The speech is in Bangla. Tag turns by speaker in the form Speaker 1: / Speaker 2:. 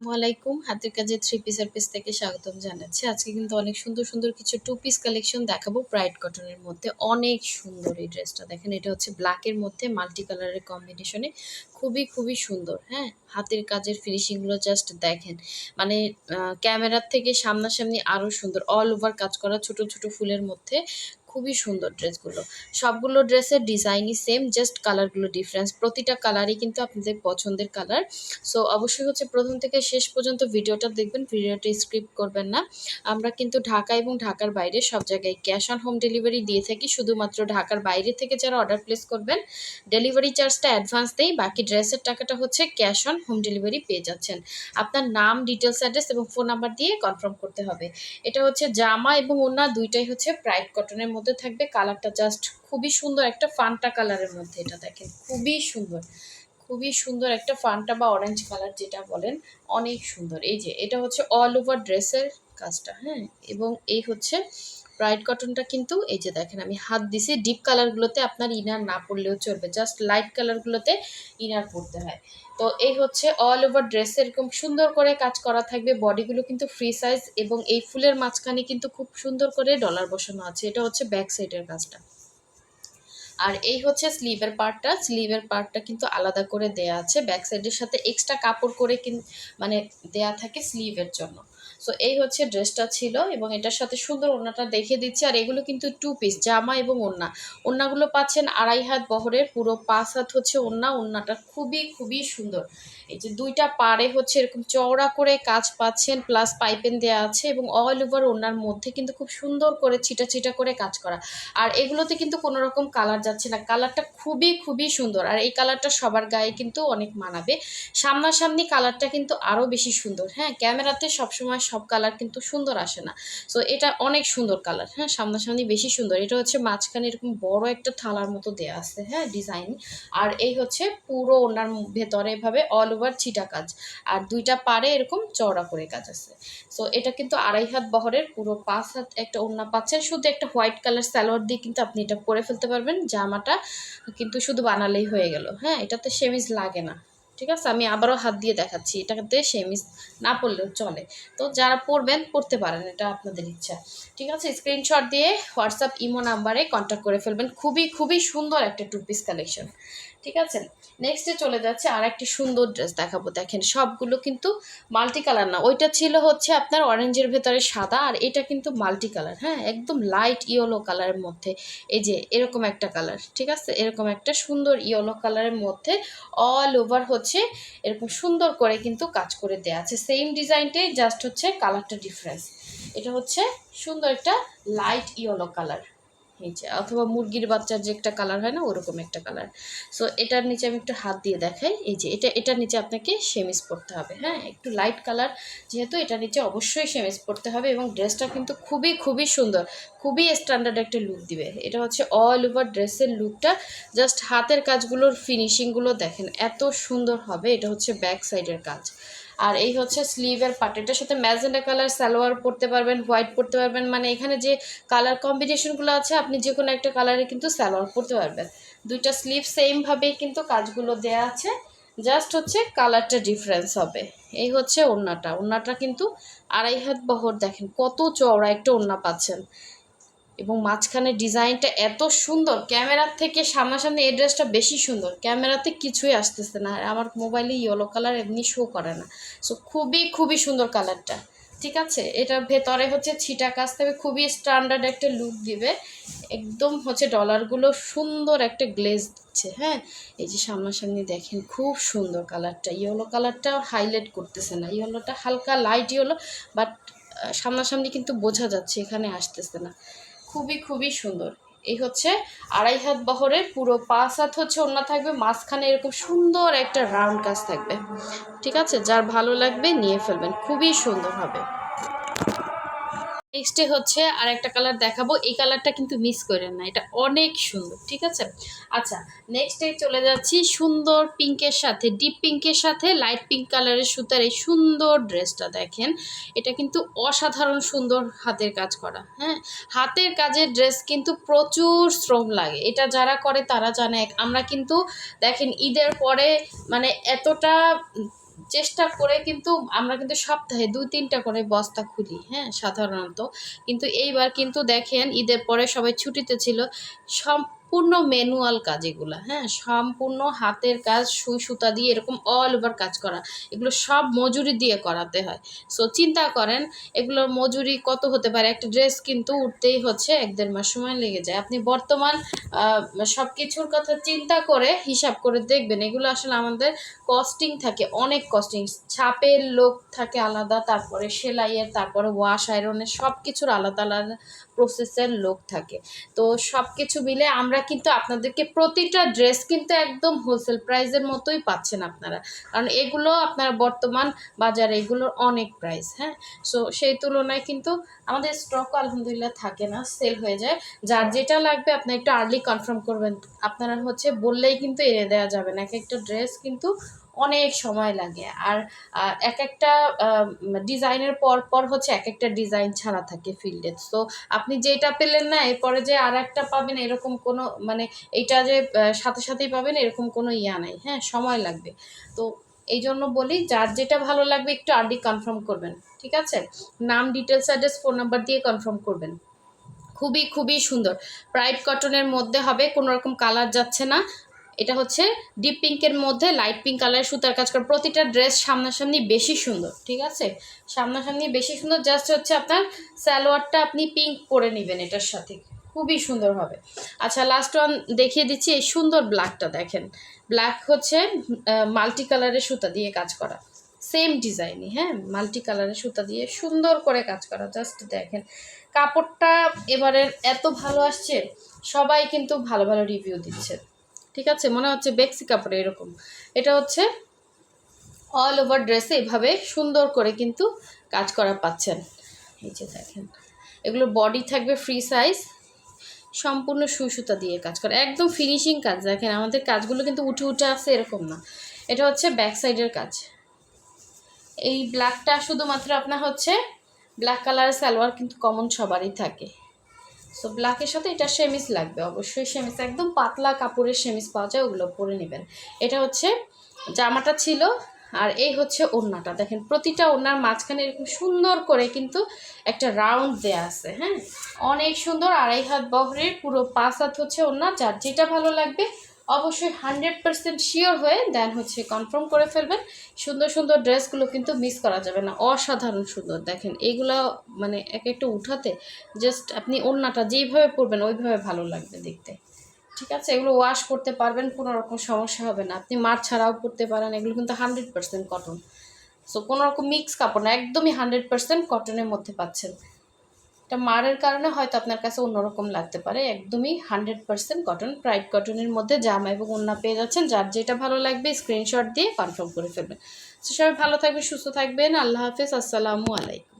Speaker 1: ওয়ালাইকুম হাতের কাজে থ্রি পিসের পেজ থেকে স্বাগতম জানাচ্ছি। আজকে কিন্তু অনেক সুন্দর সুন্দর কিছু টু পিস কালেকশন দেখাবো ব্রাইট কটনের মধ্যে। অনেক সুন্দর এই ড্রেসটা দেখেন, এটা হচ্ছে ব্ল্যাকের মধ্যে মাল্টি কালারের কম্বিনেশনে, খুবই সুন্দর। হ্যাঁ, হাতের কাজের ফিনিশিংগুলো জাস্ট দেখেন, মানে ক্যামেরার থেকে সামনাসামনি আরও সুন্দর। অল ওভার কাজ করা ছোট ছোট ফুলের মধ্যে, খুবই সুন্দর ড্রেসগুলো। সবগুলো ড্রেসের ডিজাইনই সেম, জাস্ট কালারগুলো ডিফারেন্স। প্রতিটা কালারই কিন্তু আপনাদের পছন্দের কালার। সো অবশ্যই হচ্ছে প্রথম থেকে শেষ পর্যন্ত ভিডিওটা দেখবেন, ভিডিওটা স্ক্রিপ্ট করবেন না। আমরা কিন্তু ঢাকা এবং ঢাকার বাইরে সব জায়গায় ক্যাশ অন হোম ডেলিভারি দিয়ে থাকি। শুধুমাত্র ঢাকার বাইরে থেকে যারা অর্ডার প্লেস করবেন, ডেলিভারি চার্জটা অ্যাডভান্স দেই, বাকি ড্রেসের টাকাটা হচ্ছে ক্যাশ অন হোম ডেলিভারি পেয়ে যাচ্ছেন। আপনার নাম, ডিটেলস, অ্যাড্রেস এবং ফোন নাম্বার দিয়ে কনফার্ম করতে হবে। এটা হচ্ছে জামা এবং ওড়না দুইটাই হচ্ছে ব্রাইট কটনের মধ্যে থাকবে। কালারটা জাস্ট খুবই সুন্দর, একটা ফান্টা কালারের মধ্যে। এটা দেখেন, খুবই সুন্দর একটা ফান্টা বা অরেঞ্জ কালার যেটা বলেন, অনেক সুন্দর। এই যে এটা হচ্ছে অল ওভার ড্রেসের কাজটা। হ্যাঁ, এবং এই হচ্ছে ব্রাইট কটনটা। কিন্তু এই যে দেখেন, আমি হাত দিছি, ডিপ কালারগুলোতে আপনার ইনার না পড়লেও চলবে, জাস্ট লাইট কালারগুলোতে ইনার পড়তে হয়। তো এই হচ্ছে অল ওভার ড্রেস, এরকম সুন্দর করে কাজ করা থাকবে। বডিগুলো কিন্তু ফ্রি সাইজ এবং এই ফুলের মাঝখানে কিন্তু খুব সুন্দর করে ডলার বসানো আছে। এটা হচ্ছে ব্যাক সাইডের কাজটা। আর এই হচ্ছে স্লিভের পার্টটা কিন্তু আলাদা করে দেয়া আছে, ব্যাক সাইডের সাথে এক্সট্রা কাপড় করে মানে দেয়া থাকে স্লিভের জন্য। সো এই হচ্ছে ড্রেসটা ছিল, এবং এটার সাথে সুন্দর ওড়নাটা দেখিয়ে দিচ্ছি। আর এগুলো কিন্তু টু পিস, জামা এবং ওড়নাগুলো পাচ্ছেন 2.5 হাত বহরের, পুরো 5 হাত হচ্ছে ওড়নাটা খুবই সুন্দর। এই যে দুইটা পাড়ে হচ্ছে এরকম চওড়া করে কাজ পাচ্ছেন, প্লাস পাইপেন দেওয়া আছে, এবং অল ওভার ওড়নার মধ্যে কিন্তু খুব সুন্দর করে ছিটা করে কাজ করা। আর এগুলোতে কিন্তু কোনো রকম কালার যাচ্ছে না, কালারটা খুবই সুন্দর। আর এই কালারটা সবার গায়ে কিন্তু অনেক মানাবে। সামনাসামনি কালারটা কিন্তু আরও বেশি সুন্দর। হ্যাঁ, ক্যামেরাতে সবসময় সব কালার কিন্তু সুন্দর আসে না। সো এটা অনেক সুন্দর কালার। হ্যাঁ, সামনাসামনি বেশি সুন্দর। এটা হচ্ছে মাঝখানে এরকম বড় একটা থালার মতো দেয়া আছে, হ্যাঁ, ডিজাইন। আর এই হচ্ছে পুরো ওনার ভেতরে এভাবে অল ওভার ছিটা কাজ, আর দুইটা পাড়ে এরকম চওড়া করে কাজ আছে। সো এটা কিন্তু 2.5 হাত বহরের, পুরো 5 হাত একটা ওড়না পাচ্ছেন। শুধু একটা হোয়াইট কালার সালোয়ার দিয়ে কিন্তু আপনি এটা পরে ফেলতে পারবেন। জামাটা কিন্তু শুধু বানালেই হয়ে গেল। হ্যাঁ, এটাতে সেমিজ লাগে না। ঠিক আছে, আমি আবারও হাত দিয়ে দেখাচ্ছি, এটাতে সেমিজ না পড়লেও চলে। তো যারা পরবেন পড়তে পারেন, এটা আপনাদের ইচ্ছা। ঠিক আছে, স্ক্রিনশট দিয়ে হোয়াটসঅ্যাপ ইমো নাম্বারে কন্ট্যাক্ট করে ফেলবেন। খুবই সুন্দর একটা টু পিস কালেকশন। ঠিক আছে, নেক্সটে চলে যাচ্ছে আর একটি সুন্দর ড্রেস দেখাবো। দেখেন, সবগুলো কিন্তু মাল্টি কালার না। ওইটা ছিল হচ্ছে আপনার অরেঞ্জের ভেতরে সাদা, আর এটা কিন্তু মাল্টি কালার। হ্যাঁ, একদম লাইট ইয়েলো কালারের মধ্যে। এই যে এরকম একটা কালার, ঠিক আছে, এরকম একটা সুন্দর ইয়েলো কালারের মধ্যে অল ওভার হচ্ছে এরকম সুন্দর করে কিন্তু কাজ করে দেওয়া আছে। সেম ডিজাইনটাই, জাস্ট হচ্ছে কালারটা ডিফারেন্স। এটা হচ্ছে সুন্দর একটা লাইট ইয়েলো কালার, এই যে, অথবা মুরগির বাচ্চার যে একটা কালার হয় না, ওরকম একটা কালার। সো এটার নিচে আমি একটু হাত দিয়ে দেখাই। এই যে এটার নিচে আপনাকে সেমিজ পরতে হবে। হ্যাঁ, একটু লাইট কালার যেহেতু, এটার নিচে অবশ্যই সেমিজ পরতে হবে। এবং ড্রেসটা কিন্তু খুবই সুন্দর, খুবই স্ট্যান্ডার্ড একটা লুক দিবে। এটা হচ্ছে অল ওভার ড্রেসের লুকটা। জাস্ট হাতের কাজগুলোর ফিনিশিংগুলো দেখেন, এত সুন্দর হবে। এটা হচ্ছে ব্যাক সাইডের কাজ। আর এই হচ্ছে স্লিভের পার্ট। এটার সাথে ম্যাজেন্ডা কালার সালোয়ার পরতে পারবেন, হোয়াইট পরতে পারবেন, মানে এখানে যে কালার কম্বিনেশনগুলো আছে, আপনি যে কোনো একটা কালারে কিন্তু সালোয়ার পরতে পারবেন। দুইটা স্লিভ সেমভাবেই কিন্তু কাজগুলো দেয়া আছে, জাস্ট হচ্ছে কালারটা ডিফারেন্স হবে। এই হচ্ছে ওড়নাটা কিন্তু 2.5 হাত বহর। দেখেন কত চওড়া একটা ওড়না পাচ্ছেন, এবং মাঝখানে ডিজাইনটা এত সুন্দর। ক্যামেরার থেকে সামনাসামনি এই ড্রেসটা বেশি সুন্দর, ক্যামেরাতে কিছুই আসতেছে না। আর আমার মোবাইলে ইয়েলো কালার এমনি শো করে না। সো খুবই সুন্দর কালারটা। ঠিক আছে, এটার ভেতরে হচ্ছে ছিটা কাজ থাকবে, খুবই স্ট্যান্ডার্ড একটা লুক দিবে। একদম হচ্ছে ডলারগুলো সুন্দর একটা গ্লেজ দিচ্ছে। হ্যাঁ, এই যে সামনাসামনি দেখেন, খুব সুন্দর কালারটা। ইয়েলো কালারটা হাইলাইট করতেছে না, ইয়েলোটা হালকা লাইট ইয়েলো, বাট সামনাসামনি কিন্তু বোঝা যাচ্ছে, এখানে আসতেছে না। খুবই সুন্দর। এই হচ্ছে 2.5 হাত বহরের, পুরো 5 হাত হচ্ছে ওড়না থাকবে, মাঝখানে এরকম সুন্দর একটা রাউন্ড কাজ থাকবে। ঠিক আছে, যার ভালো লাগবে নিয়ে ফেলবেন, খুবই সুন্দর হবে। নেক্সটে হচ্ছে আর একটা কালার দেখাবো, এই কালারটা কিন্তু মিস করেন না, এটা অনেক সুন্দর। ঠিক আছে, আচ্ছা, নেক্সটে চলে যাচ্ছি সুন্দর পিঙ্কের সাথে, ডিপ পিঙ্কের সাথে লাইট পিঙ্ক কালারের সুতার এই সুন্দর ড্রেসটা দেখেন। এটা কিন্তু অসাধারণ সুন্দর হাতের কাজ করা। হ্যাঁ, হাতের কাজের ড্রেস কিন্তু প্রচুর শ্রম লাগে, এটা যারা করে তারা জানে। আমরা কিন্তু দেখেন ঈদের পরে মানে এতটা চেষ্টা করে কিন্তু আমরা কিন্তু সপ্তাহে ২-৩টা করে বস্তা খুলি, হ্যাঁ? সাধারণত। কিন্তু এইবার কিন্তু দেখেন ঈদের পরে সবাই ছুটিতে ছিল। সম্পূর্ণ ম্যানুয়াল কাজ এগুলা, হ্যাঁ? সম্পূর্ণ হাতের কাজ, সুই সুতা দিয়ে এরকম অল ওভার কাজ করা। এগুলো সব মজুরি দিয়ে করাতে হয়। সো চিন্তা করেন এগুলোর মজুরি কত হতে পারে? একটা ড্রেস কিন্তু উঠতেই হচ্ছে ১-১.৫ মাস সময় লেগে যায়। আপনি বর্তমান আ সবকিছুর কথা চিন্তা করে হিসাব করে দেখবেন এগুলো আসলে আমাদের কস্টিং থাকে, অনেক কস্টিং। ছাপের লোক থাকে আলাদা, তারপরে সেলাইয়ের, তারপরে ওয়াশ আয়রনের সবকিছুর আলাদা, আলাদা প্রসেসের লোক থাকে। তো সবকিছু মিলে আমরা কিন্তু আপনাদেরকে প্রতিটা ড্রেস কিন্তু একদম হোলসেল প্রাইসের মতোই পাচ্ছেন আপনারা। কারণ এগুলো আপনার বর্তমান বাজারে এগুলোর অনেক প্রাইস, হ্যাঁ? সো সেই তুলনায় কিন্তু আমাদের স্টকও আলহামদুলিল্লাহ থাকে না, সেল হয়ে যায়। যার যেটা লাগবে আপনি একটু আর্লি কনফার্ম করবেন। আপনারা হচ্ছে বললেই কিন্তু এনে দেওয়া যাবে না। একেকটা ড্রেস কিন্তু অনেক সময় লাগে। আর একেকটা ডিজাইনের পর হচ্ছে একেকটা ডিজাইন ছাড়া থাকে ফিল্ডে। সো আপনি যেটা পেলেন না এরপরে যে আরেকটা পাবেন এরকম কোনো মানে এইটা যে সাথে সাথেই পাবেন এরকম কোনো ইয়া নাই, হ্যাঁ? সময় লাগবে। তো এইজন্য বলি যার যেটা ভালো লাগবে একটু আর্লি কনফার্ম করবেন। ঠিক আছে? নাম, ডিটেইলস, অ্যাড্রেস, ফোন নাম্বার দিয়ে কনফার্ম করবেন। খুবই, খুবই সুন্দর। ব্রাইট কটনের মধ্যে হবে, কোনো রকম কালার যাচ্ছে না। এটা হচ্ছে ডিপ পিঙ্কের মধ্যে লাইট পিঙ্ক কালারের সুতার কাজ করা। প্রতিটা ড্রেস সামনাসামনি বেশি সুন্দর, ঠিক আছে? সামনাসামনি বেশি সুন্দর। জাস্ট হচ্ছে আপনার সালোয়ারটা আপনি পিঙ্ক করে নিবেন এটার সাথে। খুবই সুন্দর হবে। আচ্ছা লাস্ট ওয়ান দেখিয়ে দিচ্ছি। এই সুন্দর ব্ল্যাকটা দেখেন। ব্ল্যাক হচ্ছে মাল্টি কালারের সুতা দিয়ে কাজ করা। সেম ডিজাইনই, হ্যাঁ? মাল্টি কালারের সুতা দিয়ে সুন্দর করে কাজ করা। জাস্ট দেখেন। কাপড়টা এবারের এত ভালো আসছে, সবাই কিন্তু ভালো, ভালো রিভিউ দিচ্ছে। ঠিক আছে? মনে হচ্ছে বেক্সি কাপড়ে এরকম। এটা হচ্ছে অল ওভার ড্রেসে এভাবে সুন্দর করে কিন্তু কাজ করা পাচ্ছেন। এই যে দেখেন। এগুলোর বডি থাকবে ফ্রি সাইজ, সম্পূর্ণ সুই সুতা দিয়ে কাজ করা। একদম ফিনিশিং কাজ। দেখেন আমাদের কাজগুলো কিন্তু উঠে, উঠে আসে এরকম না। এটা হচ্ছে ব্যাক সাইডের কাজ। এই ব্ল্যাকটা শুধুমাত্র আপনার হচ্ছে ব্ল্যাক কালারের সালোয়ার কিন্তু কমন সবারই থাকে। সো ব্ল্যাকের সাথে এটা সেমিজ লাগবে, অবশ্যই সেমিজ। একদম পাতলা কাপড়ের সেমিজ পাওয়া যায়, ওগুলো পরে নেবেন। এটা হচ্ছে জামাটা ছিল। আর এই হচ্ছে ওড়নাটা। দেখেন প্রতিটা ওড়নার মাঝখানে এরকম সুন্দর করে কিন্তু একটা রাউন্ড দেয়া আছে, হ্যাঁ? অনেক সুন্দর। ২.৫ হাত বহরের, পুরো ৫ হাত হচ্ছে ওড়না। যার যেটা ভালো লাগবে অবশ্যই 100% শিওর হয়ে দেন হচ্ছে কনফার্ম করে ফেলবেন। সুন্দর সুন্দর ড্রেসগুলো কিন্তু মিস করা যাবে না। অসাধারণ সুন্দর। দেখেন এইগুলো মানে এক একটা উঠাতে জাস্ট আপনি ওড়নাটা যেইভাবে পরবেন ওইভাবে ভালো লাগবে দেখতে। ঠিক আছে? এগুলো ওয়াশ করতে পারবেন, কোনো রকম সমস্যা হবে না। আপনি মার ছাড়াও পরতে পারেন। এগুলো কিন্তু 100% কটন। সো কোনো রকম মিক্স কাপড় না, একদমই 100% কটনের মধ্যে পাচ্ছেন। এটা মারের কারণে হয়তো আপনার কাছে অন্যরকম লাগতে পারে। একদমই 100% কটন, প্রাইড কটনের মধ্যে জামা এবং ওড়না পেয়ে যাচ্ছেন। যার যেটা ভালো লাগবে স্ক্রিনশট দিয়ে কনফার্ম করে ফেলবেন। সো সবাই ভালো থাকবেন, সুস্থ থাকবেন। আল্লাহ হাফেজ। আসসালামু আলাইকুম।